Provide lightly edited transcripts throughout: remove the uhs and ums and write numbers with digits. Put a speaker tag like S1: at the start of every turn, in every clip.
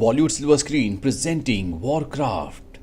S1: Bollywood silver screen presenting Warcraft.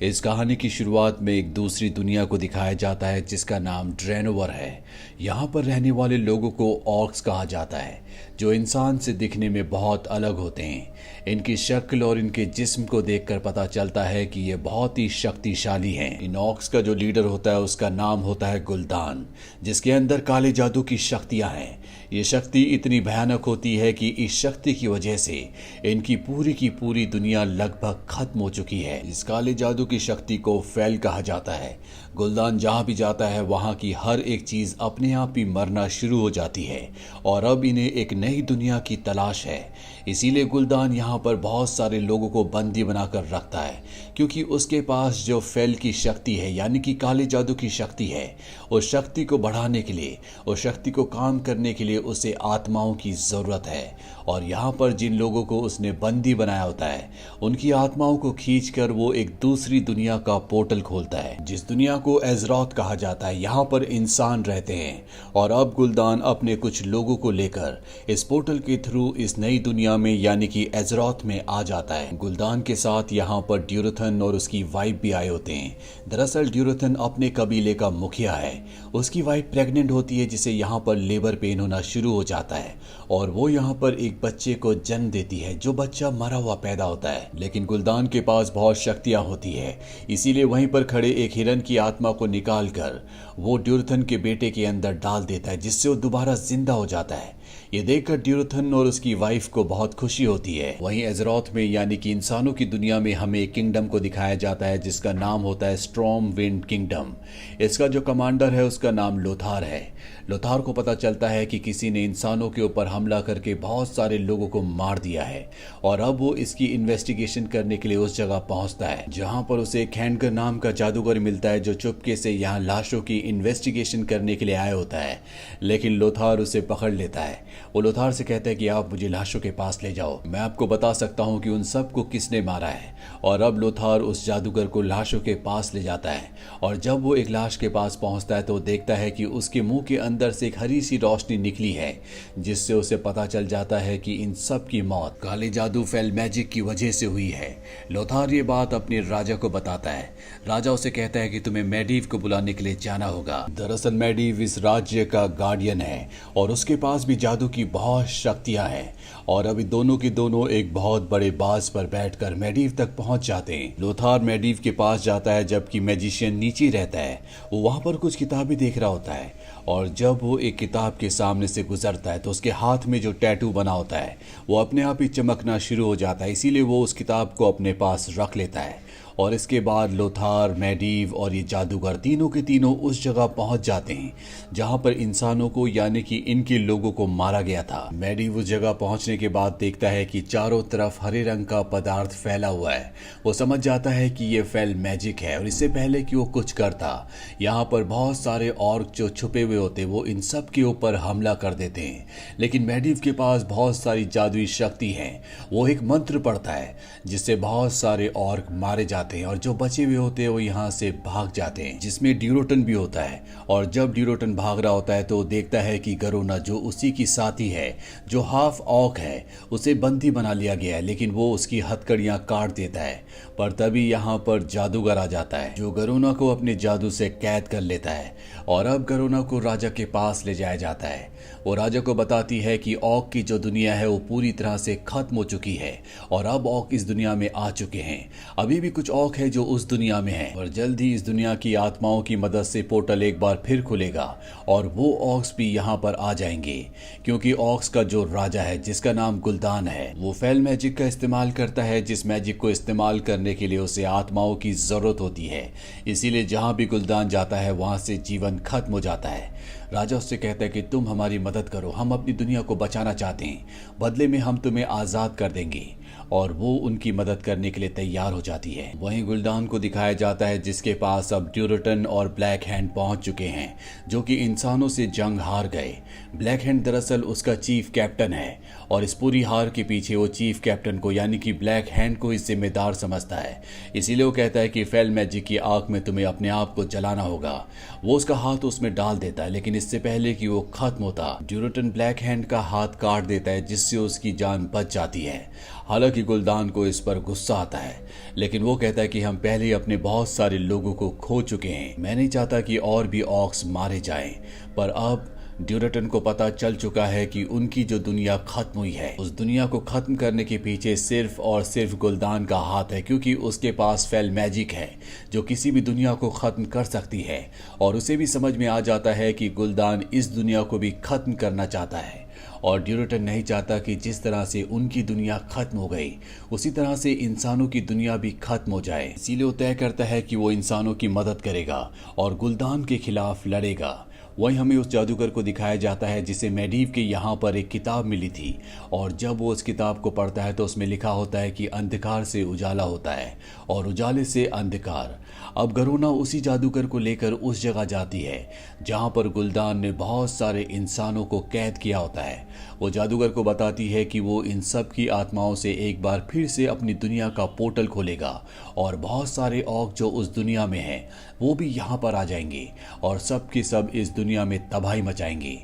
S1: इस कहानी की शुरुआत में एक दूसरी दुनिया को दिखाया जाता है जिसका नाम ड्रेनोवर है। यहाँ पर रहने वाले लोगों को ऑर्क्स कहा जाता है, जो इंसान से दिखने में बहुत अलग होते हैं। इनकी शक्ल और इनके जिस्म को देखकर पता चलता है कि ये बहुत ही शक्तिशाली हैं। इन ऑर्क्स का जो लीडर होता है उसका नाम होता है गुल्दान, जिसके अंदर काले जादू की शक्तियां हैं। ये शक्ति इतनी भयानक होती है कि इस शक्ति की वजह से इनकी पूरी दुनिया लगभग खत्म हो चुकी है। इस काले जादू की शक्ति को फैल कहा जाता है। गुल्दान जहां भी जाता है वहां की हर एक चीज अपने आप ही मरना शुरू हो जाती है और अब इन्हें एक नई दुनिया की तलाश है। इसीलिए गुल्दान यहाँ पर बहुत सारे लोगों को बंदी बनाकर रखता है, क्योंकि उसके पास जो फैल की शक्ति है यानी कि काले जादू की शक्ति है, उस शक्ति को बढ़ाने के लिए, उस शक्ति को काम करने के लिए उसे आत्माओं की जरूरत है। और यहाँ पर जिन लोगों को उसने बंदी बनाया होता है उनकी आत्माओं को खींचकर वो एक दूसरी दुनिया का पोर्टल खोलता है, जिस दुनिया को एजरॉथ कहा जाता है। यहाँ पर इंसान रहते हैं और अब गुल्दान अपने कुछ लोगों को लेकर इस पोर्टल के थ्रू इस नई दुनिया में यानी कि एजरॉथ में आ जाता है। गुल्दान के साथ यहाँ पर ड्यूरथन और उसकी वाइफ भी आए होते हैं। दरअसल ड्यूरथन अपने कबीले का मुखिया है। उसकी वाइफ प्रेग्नेंट होती है, जिसे यहाँ पर लेबर पेन होना शुरू हो जाता है और वो यहाँ पर एक बच्चे को जन्म देती है, जो बच्चा मरा हुआ पैदा होता है। लेकिन गुल्दान के पास बहुत शक्तियां होती है, इसीलिए वहीं पर खड़े एक हिरन की आत्मा को निकालकर वो ड्यूरथन के बेटे के अंदर डाल देता है, जिससे वो दोबारा जिंदा हो जाता है। ये देखकर ड्यूरथन और उसकी वाइफ को बहुत खुशी होती है। वहीं एजरॉथ में यानी कि इंसानों की दुनिया में हमें एक किंगडम को दिखाया जाता है जिसका नाम होता है स्ट्रॉम विंड किंगडम। इसका जो कमांडर है उसका नाम लोथार है। लोथार को पता चलता है कि किसी ने इंसानों के ऊपर हमला करके बहुत सारे लोगों को मार दिया है और अब वो इसकी इन्वेस्टिगेशन करने के लिए उस जगह पहुंचता है जहां पर उसे खैंडकर नाम का जादूगर मिलता है, जो चुपके से यहाँ लाशों की इन्वेस्टिगेशन करने के लिए आया होता है। लेकिन लोथार उसे पकड़ लेता है। वो लोथार से कहता है कि आप मुझे लाशों के पास ले जाओ, मैं आपको बता सकता हूँ कि उन सबको किसने मारा है। और अब लोथार उस जादूगर को लाशों के पास ले जाता है और जब वो एक लाश के पास पहुंचता है तो देखता है कि उसके मुंह के अंदर से एक हरी सी रोशनी निकली है, जिससे उसे पता चल जाता है कि इन सब की मौत काले जादू फेल मैजिक की वजह से हुई है। लोथार ये बात अपने राजा को बताता है। राजा उसे कहता है कि तुम्हें मैडीव को बुलाने के लिए जाना होगा। दरअसल मैडीव इस राज्य का गार्डियन है और उसके पास भी जादू की बहुत शक्तियां हैं और अभी दोनों के दोनों एक बहुत बड़े बाज पर बैठकर मैडीव तक पहुंच जाते हैं। लोथार मैडीव के पास जाता है जबकि मैजिशियन नीचे रहता है। वो वहां पर कुछ किताबें देख रहा होता है और जब वो एक किताब के सामने से गुजरता है तो उसके हाथ में जो टैटू बना होता है वो अपने आप ही चमकना शुरू हो जाता है। इसीलिए वो उस किताब को अपने पास रख लेता है और इसके बाद लोथार, मैडीव और ये जादूगर तीनों के तीनों उस जगह पहुंच जाते हैं जहां पर इंसानों को यानी कि इनके लोगों को मारा गया था। मैडीव उस जगह पहुंचने के बाद देखता है कि चारों तरफ हरे रंग का पदार्थ फैला हुआ है। वो समझ जाता है कि ये फेल मैजिक है और इससे पहले कि वो कुछ करता, यहाँ पर बहुत सारे ऑर्क जो छुपे हुए होते वो इन सब के ऊपर हमला कर देते हैं। लेकिन मैडीव के पास बहुत सारी जादुई शक्ति है। वो एक मंत्र पढ़ता है जिससे बहुत सारे ऑर्क मारे जाते हैं और जो बचे हुए होते हैं वो यहाँ से भाग जाते हैं, जिसमें ड्यूरोटन भी होता है। और जब ड्यूरोटन भाग रहा होता है तो देखता है कि गरोना, जो उसी की साथी है, जो हाफ ऑक है, उसे बंदी बना लिया गया है, लेकिन वो उसकी हथकड़ियां काट देता है। पर तभी यहाँ पर जादूगर आ जाता है जो गरोना को अपने जादू से कैद कर लेता है और अब गरोना को राजा के पास ले जाया जाता है। वो राजा को बताती है कि ऑक की जो दुनिया है वो पूरी तरह से खत्म हो चुकी है और अब ऑक इस दुनिया में आ चुके हैं। अभी भी कुछ ऑक है जो उस दुनिया में है और जल्द ही इस दुनिया की आत्माओं की मदद से पोर्टल एक बार फिर खुलेगा और वो ऑक्स भी यहाँ पर आ जाएंगे, क्योंकि ऑक्स का जो राजा है जिसका नाम गुल्दान है वो फेल मैजिक का इस्तेमाल करता है, जिस मैजिक को इस्तेमाल करने के लिए उसे आत्माओं की जरूरत होती है। इसीलिए जहाँ भी गुल्दान जाता है वहां से जीवन खत्म हो जाता है। राजा उससे कहता है कि तुम हमारी मदद करो, हम अपनी दुनिया को बचाना चाहते हैं, बदले में हम तुम्हें आजाद कर देंगे। और वो उनकी मदद करने के लिए तैयार हो जाती है। वहीं गुल्दान को दिखाया जाता है जिसके पास अब ड्यूरटन और ब्लैक हैंड पहुंच चुके हैं, जो कि इंसानों से जंग हार गए। ब्लैक हैंड दरअसल उसका चीफ कैप्टन है और इस पूरी हार के पीछे वो चीफ कैप्टन को यानी कि ब्लैक हैंड को इस जिम्मेदार समझता है। इसीलिए वो कहता है कि फेल मैजिक की आग में तुम्हें अपने आप को जलाना होगा। वो उसका हाथ उसमें डाल देता है, लेकिन इससे पहले कि वो खत्म होता, ड्यूरटन ब्लैक हैंड का हाथ काट देता है, जिससे उसकी जान बच जाती है। हालांकि गुलदान को इस पर गुस्सा आता है, लेकिन वो कहता है कि हम पहले ही अपने बहुत सारे लोगों को खो चुके हैं, मैं नहीं चाहता कि और भी ऑक्स मारे जाएं। पर अब ड्यूरेटन को पता चल चुका है कि उनकी जो दुनिया खत्म हुई है, उस दुनिया को खत्म करने के पीछे सिर्फ और सिर्फ गुलदान का हाथ है, क्योंकि उसके पास फेल मैजिक है जो किसी भी दुनिया को खत्म कर सकती है। और उसे भी समझ में आ जाता है कि गुलदान इस दुनिया को भी खत्म करना चाहता है, और ड्यूरेटन नहीं चाहता कि जिस तरह से उनकी दुनिया खत्म हो गई उसी तरह से इंसानों की दुनिया भी खत्म हो जाए। इसीलिए वो तय करता है कि वो इंसानों की मदद करेगा और गुलदान के खिलाफ लड़ेगा। वहीं हमें उस जादूगर को दिखाया जाता है जिसे मेडीव के यहाँ पर एक किताब मिली थी, और जब वो उस किताब को पढ़ता है तो उसमें लिखा होता है कि अंधकार से उजाला होता है और उजाले से अंधकार। अब गरोना उसी जादूगर को लेकर उस जगह जाती है जहाँ पर गुलदान ने बहुत सारे इंसानों को कैद किया होता है। वो जादूगर को बताती है कि वो इन सब की आत्माओं से एक बार फिर से अपनी दुनिया का पोर्टल खोलेगा और बहुत सारे ऑक जो उस दुनिया में हैं वो भी यहाँ पर आ जाएंगे और सब के सब इस दुनिया में तबाही मचाएंगे।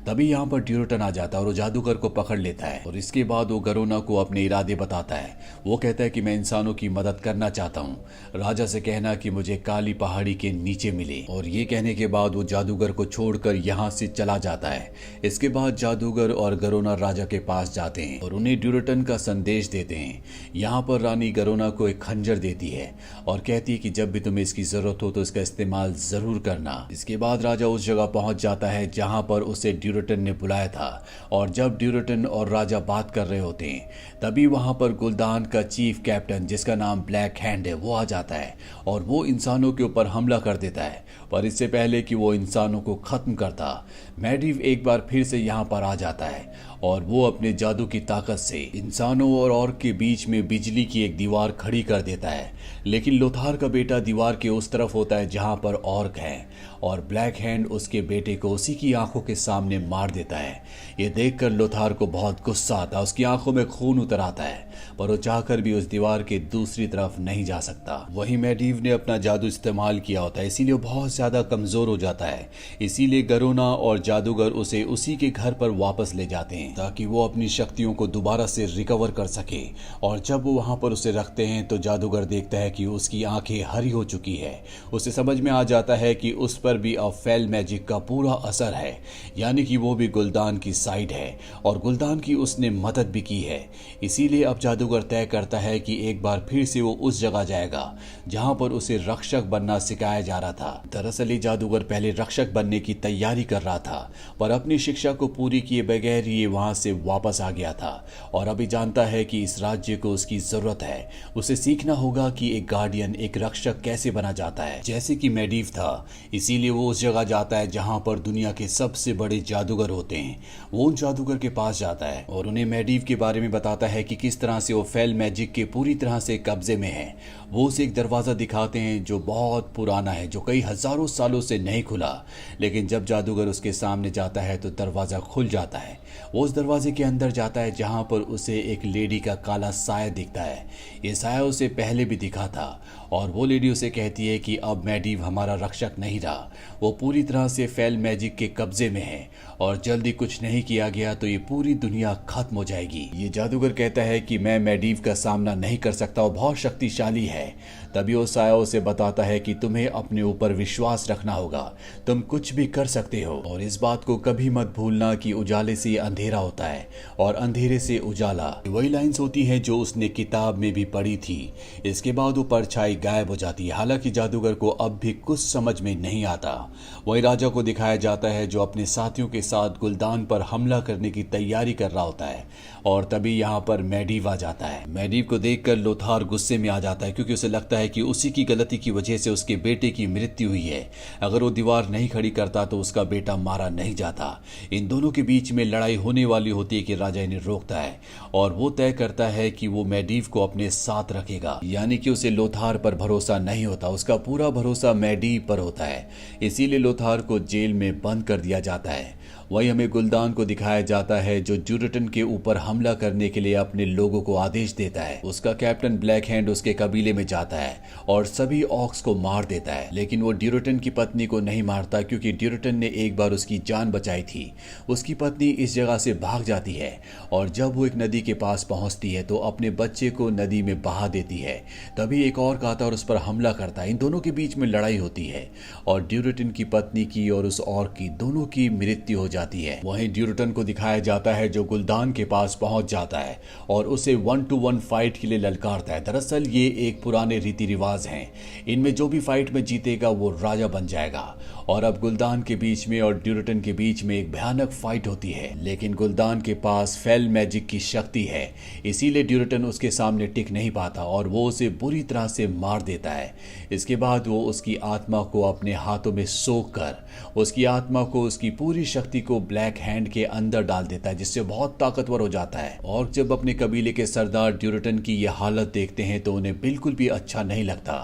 S1: तभी यहाँ पर ड्यूरेटन आ जाता है और वो जादूगर को पकड़ लेता है, और इसके बाद वो गरोना को अपने इरादे बताता है। वो कहता है कि मैं इंसानों की मदद करना चाहता हूँ, राजा से कहना कि मुझे काली पहाड़ी के नीचे मिले। और ये कहने के बाद वो जादूगर को छोड़कर यहाँ से चला जाता है। इसके बाद जादूगर और गरोना राजा के पास जाते हैं और उन्हें ड्यूरेटन का संदेश देते हैं। यहाँ पर रानी गरोना को एक खंजर देती है और कहती है कि जब भी तुम्हें इसकी जरूरत हो तो इसका इस्तेमाल जरूर करना। इसके बाद राजा उस जगह पहुंच जाता है जहां पर उसे ड्यूरेटन ने बुलाया था, और जब ड्यूरेटन और राजा बात कर रहे होते हैं तभी वहां पर गुलदान का चीफ कैप्टन जिसका नाम ब्लैक हैंड है वो आ जाता है और वो इंसानों के ऊपर हमला कर देता है। पर इससे पहले कि वो इंसानों को खत्म करता, मेडीव एक बार फिर से यहाँ पर आ जाता है और वो अपने जादू की ताकत से इंसानों और ऑर्क के बीच में बिजली की एक दीवार खड़ी कर देता है। लेकिन लोथार का बेटा दीवार के उस तरफ होता है जहां पर ऑर्क है, और ब्लैक हैंड उसके बेटे को उसी की आंखों के सामने मार देता है। ये देखकर लोथार को बहुत गुस्सा आता है, उसकी आंखों में खून उतर आता है, पर वो चाहकर भी उस दीवार के दूसरी तरफ नहीं जा सकता। वहीं मेडीव ने अपना जादू इस्तेमाल किया होता है, इसीलिए वो बहुत ज्यादा कमजोर हो जाता है। इसीलिए गरोना और जादूगर उसे उसी के घर पर वापस ले जाते हैं ताकि वो अपनी शक्तियों को दोबारा से रिकवर कर सके। और जब वो वहां पर उसे रखते हैं तो जादूगर देखता है कि उसकी आंखें हरी हो चुकी है। उसे समझ में आ जाता है कि उस पर भी अब फेल मैजिक का पूरा असर है, यानी कि वो भी गुलदान की साइड है और गुलदान की उसने मदद भी की है। इसीलिए अब जादूगर तय करता है कि एक बार फिर से वो उस जगह जाएगा जहां पर उसे रक्षक बनना सिखाया जा रहा था। दरअसल ये जादूगर पहले रक्षक बनने की तैयारी कर रहा था, पर अपनी शिक्षा को पूरी किए बगैर ये वहां से वापस आ गया था और अभी जानता है कि इस राज्य को उसकी जरूरत है। उसे सीखना होगा कि एक गार्डियन, एक रक्षक कैसे बना जाता है, जैसे कि मेडीव था। इसीलिए वो उस जगह जाता है जहां पर दुनिया के सबसे बड़े जादूगर होते हैं। वो उन जादूगर के पास जाता है और उन्हें मेडीव के बारे में बताता है कि किस तरह से वो फेल मैजिक के पूरी तरह से कब्जे में है। वो उसे एक दरवाजा दिखाते हैं जो बहुत पुराना है, जो कई हजारों सालों से नहीं खुला, लेकिन जब जादूगर उसके सामने जाता है तो दरवाजा खुल जाता है। वो उस दरवाजे के अंदर जाता है जहां पर उसे एक लेडी का काला साया दिखता है। ये साया उसे पहले भी दिखा था और वो लेडी उसे कहती है कि अब मेडीव हमारा रक्षक नहीं रहा, वो पूरी तरह से फेल मैजिक के कब्जे में है और जल्दी कुछ नहीं किया गया तो ये पूरी दुनिया खत्म हो जाएगी। ये जादूगर कहता है कि मैं मेडीव का सामना नहीं कर सकता, वो बहुत शक्तिशाली है। तभी वो साया उसे बताता है कि तुम्हें अपने ऊपर विश्वास रखना होगा, तुम कुछ भी कर सकते हो, और इस बात को कभी मत भूलना कि उजाले से अंधेरा होता है और अंधेरे से उजाला। वही लाइंस होती हैं जो उसने किताब में भी पढ़ी थी। इसके बाद वो परछाई गायब हो जाती है। हालांकि जादूगर को अब भी कुछ समझ में नहीं आता। वही राजा को दिखाया जाता है जो अपने साथियों के साथ गुलदान पर हमला करने की तैयारी कर रहा होता है, और तभी यहाँ पर मेडीव आ जाता है। मेडीव को देखकर लोथार गुस्से में आ जाता है क्योंकि उसे लगता है कि उसी की गलती की वजह से उसके बेटे की मृत्यु हुई है। अगर वो दीवार नहीं खड़ी करता तो उसका बेटा मारा नहीं जाता। इन दोनों के बीच में लड़ाई होने वाली होती है कि राजा इन्हें रोकता है और वो तय करता है कि वो मेडीव को अपने साथ रखेगा, यानी कि उसे लोथार पर भरोसा नहीं होता, उसका पूरा भरोसा मेडीव पर होता है। इसीलिए लोथार को जेल में बंद कर दिया जाता है वहीं हमें गुलदान को दिखाया जाता है जो ड्यूरेटन के ऊपर हमला करने के लिए अपने लोगों को आदेश देता है। उसका कैप्टन ब्लैक हैंड उसके कबीले में जाता है और सभी ऑक्स को मार देता है, लेकिन वो ड्यूरेटन की पत्नी को नहीं मारता क्योंकि ड्यूरेटन ने एक बार उसकी जान बचाई थी। उसकी पत्नी इस जगह से भाग जाती है और जब वो एक नदी के पास पहुंचती है तो अपने बच्चे को नदी में बहा देती है। तभी एक और आता और उस पर हमला करता है। इन दोनों के बीच में लड़ाई होती है और ड्यूरेटन की पत्नी की और उस ऑर्क की दोनों की मृत्यु हो जाती है। वहीं ड्यूरेटन को दिखाया जाता है जो गुलदान के पास पहुंच जाता है और उसे 1-to-1 फाइट के लिए ललकारता है। दरअसल ये एक पुराने रीति रिवाज हैं, इनमें जो भी फाइट में जीतेगा वो राजा बन जाएगा। और अब गुलदान के बीच में और ड्यूरेटन के बीच में एक भयानक फाइट होती है, लेकिन गुलदान के पास फेल मैजिक की शक्ति है, इसीलिए ड्यूरेटन उसके सामने टिक नहीं पाता और वो उसे बुरी तरह से मार देता है। इसके बाद वो उसकी आत्मा को अपने हाथों में सोख कर उसकी आत्मा को उसकी पूरी शक्ति को ब्लैक हैंड के अंदर डाल देता है, जिससे बहुत ताकतवर हो जाता है। और जब अपने कबीले के सरदार ड्यूरेटन की यह हालत देखते हैं तो उन्हें बिल्कुल भी अच्छा नहीं लगता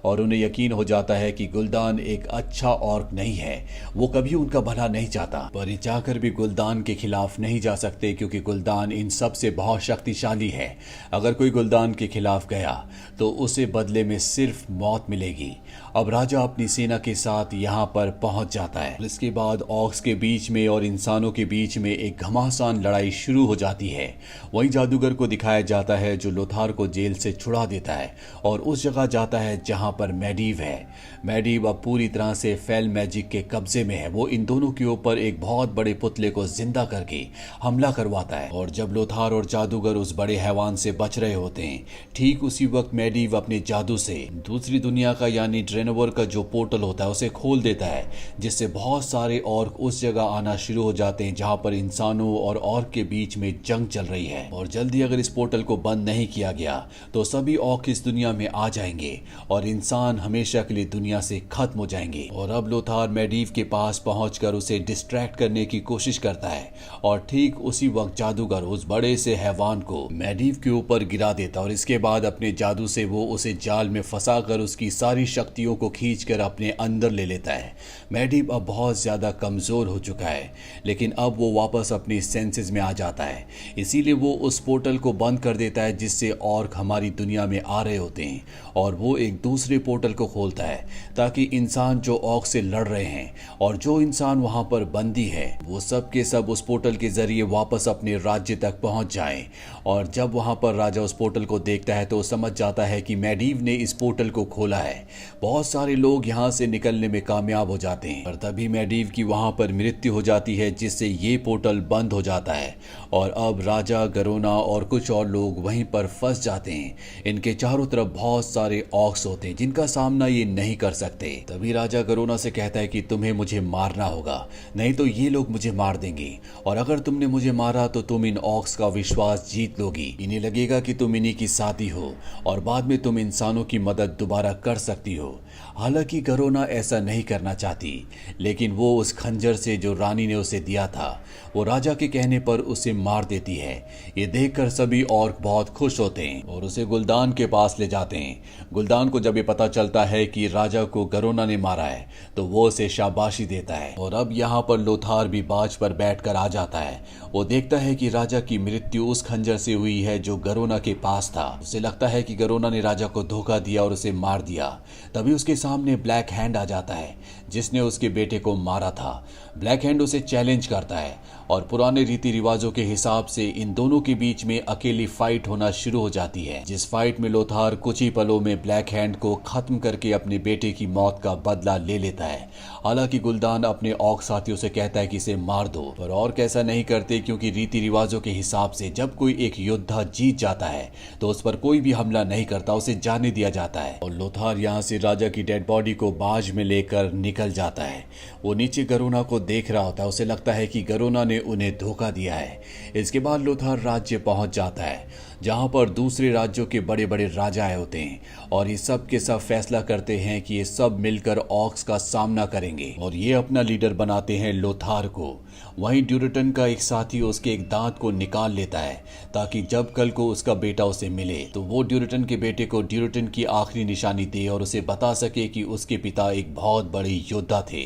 S1: और उन्हें यकीन हो जाता है कि गुलदान एक अच्छा ऑर्क नहीं है, वो कभी उनका भला नहीं चाहता। पर ये चाहकर भी गुलदान के खिलाफ नहीं जा सकते क्योंकि गुलदान इन सब से बहुत शक्तिशाली है। अगर कोई गुलदान के खिलाफ गया तो उसे बदले में सिर्फ मौत मिलेगी। अब राजा अपनी सेना के साथ यहाँ पर पहुंच जाता है। इसके बाद ऑक्स के बीच में और इंसानों के बीच में एक घमासान लड़ाई शुरू हो जाती है। वहीं जादूगर को दिखाया जाता है जो लोथार को जेल से छुड़ा देता है और उस जगह जाता है जहां पर मैडीव है। मैडीव अब पूरी तरह से फेल मैजिक के कब्जे में है। वो इन दोनों के ऊपर एक बहुत बड़े पुतले को जिंदा करके हमला करवाता है और जब लोथार और जादूगर उस बड़े हैवान से बच रहे होते हैं, ठीक उसी वक्त मैडीव अपने जादू से दूसरी दुनिया का यानी ड्रेनवर का जो पोर्टल होता है उसे खोल देता है, जिससे बहुत सारे ऑर्क उस जगह आना शुरू हो जाते हैं जहां पर इंसानों और ऑर्क के बीच में जंग चल रही है। और जल्दी अगर इस पोर्टल को बंद नहीं किया गया तो सभी ऑर्क इस दुनिया में आ जाएंगे और इंसान हमेशा के लिए दुनिया से खत्म हो जाएंगे। और अब लोथार मैडीव के पास पहुंचकर उसे डिस्ट्रैक्ट करने की कोशिश करता है और ठीक उसी वक्त जादूगर उस बड़े से हैवान को मैडीव के ऊपर गिरा देता और इसके बाद अपने जादू से वो उसे जाल में फंसाकर उसकी सारी शक्तियों को खींचकर अपने अंदर ले लेता है। मैडीव अब बहुत ज्यादा कमजोर हो चुका है, लेकिन अब वो वापस अपनी सेंसेस में आ जाता है, इसीलिए वो उस पोर्टल को बंद कर देता है जिससे ऑर्क हमारी दुनिया में आ रहे होते हैं और वो एक दूसरे पोर्टल को खोलता है ताकि इंसान जो ऑर्क से लड़ रहे हैं और जो इंसान वहां पर बंदी है वो सब के सब उस पोर्टल के जरिए वापस अपने राज्य तक पहुंच जाएं। और जब वहां पर राजा उस पोर्टल को देखता है तो समझ जाता है कि मैडीव ने इस पोर्टल को खोला है। बहुत सारे लोग यहां से निकलने में कामयाब हो जाते हैं, पर तभी मैडीव की वहां पर मृत्यु हो जाती है जिससे ये पोर्टल बंद हो जाता है और अब राजा गरोना और कुछ और लोग वहीं पर फंस जाते हैं। इनके चारों तरफ बहुत सारे ऑक्स होते हैं जिनका सामना ये नहीं कर सकते। तभी राजा गरोना से कहता है कि तुम्हें मुझे मारना होगा, नहीं तो ये लोग मुझे मार देंगे और अगर तुमने मुझे मारा तो तुम इन ऑक्स का विश्वास जीत लोगी। इन्हें लगेगा कि तुम इन्हीं की साथी हो और बाद में तुम इंसानों की मदद दोबारा कर सकती हो। हालांकि गरोना ऐसा नहीं करना चाहती, लेकिन वो उस खंजर से जो रानी ने उसे दिया था वो राजा के कहने पर उसे मार देती है। ये देखकर सभी ऑर्क बहुत खुश होते हैं और उसे गुलदान के पास ले जाते हैं। गुलदान को जब ये पता चलता है कि राजा को गरोना ने मारा है तो वो उसे शाबाशी देता है। और अब यहाँ पर लोथार भी बाज पर बैठकर आ जाता है। वो देखता है कि राजा की मृत्यु उस खंजर से हुई है जो गरोना के पास था। उसे लगता है कि गरोना ने राजा को धोखा दिया और उसे मार दिया। तभी उसके सामने ब्लैक हैंड आ जाता है जिसने उसके बेटे को मारा था। ब्लैक हैंड उसे चैलेंज करता है और पुराने रीति रिवाजों के हिसाब से इन दोनों के बीच में अकेली फाइट होना शुरू हो जाती है, जिस फाइट में लोथार कुछ ही पलों में ब्लैक हैंड को खत्म करके अपने बेटे की मौत का बदला ले लेता है। हालांकि गुलदान अपने ऑर्क साथियों से कहता है कि इसे मार दो, पर ऑर्क ऐसा नहीं करते क्योंकि रीति रिवाजों के हिसाब से जब कोई एक योद्धा जीत जाता है तो उस पर कोई भी हमला नहीं करता, उसे जाने दिया जाता है। और लोथार यहाँ से राजा की डेड बॉडी को बाज में लेकर निकल जाता है। वो नीचे गरोना को देख रहा होता है, उसे लगता है कि गरोना ने उन्हें धोखा दिया है। इसके बाद लोथार राज्य पहुंच जाता है जहां पर दूसरे राज्यों के बड़े बड़े राजा आए होते हैं और ये सब के सब फैसला करते हैं कि ये सब मिलकर ऑक्स का सामना करेंगे और ये अपना लीडर बनाते हैं लोथार को। वहीं ड्यूरेटन का एक साथी उसके एक दांत को निकाल लेता है ताकि जब कल को उसका बेटा उसे मिले तो वो ड्यूरेटन के बेटे को ड्यूरेटन की आखिरी निशानी दे और उसे बता सके कि उसके पिता एक बहुत बड़े योद्धा थे।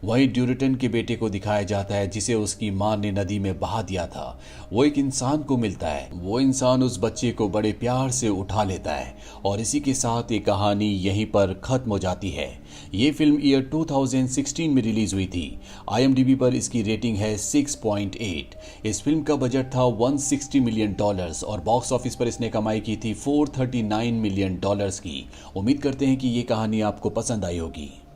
S1: वहीं ड्यूरेटन के बेटे को दिखाया जाता है जिसे उसकी मां ने नदी में बहा दिया था। वो एक इंसान को मिलता है, वो इंसान उस बच्चे को बड़े प्यार से उठा लेता है और इसी के साथ ये कहानी यहीं पर खत्म हो जाती है। ये फिल्म ईयर 2016 में रिलीज हुई थी। IMDb पर इसकी रेटिंग है 6.8। इस फिल्म का बजट था $160 मिलियन और बॉक्स ऑफिस पर इसने कमाई की थी $439 मिलियन की। उम्मीद करते हैं कि ये कहानी आपको पसंद आई होगी।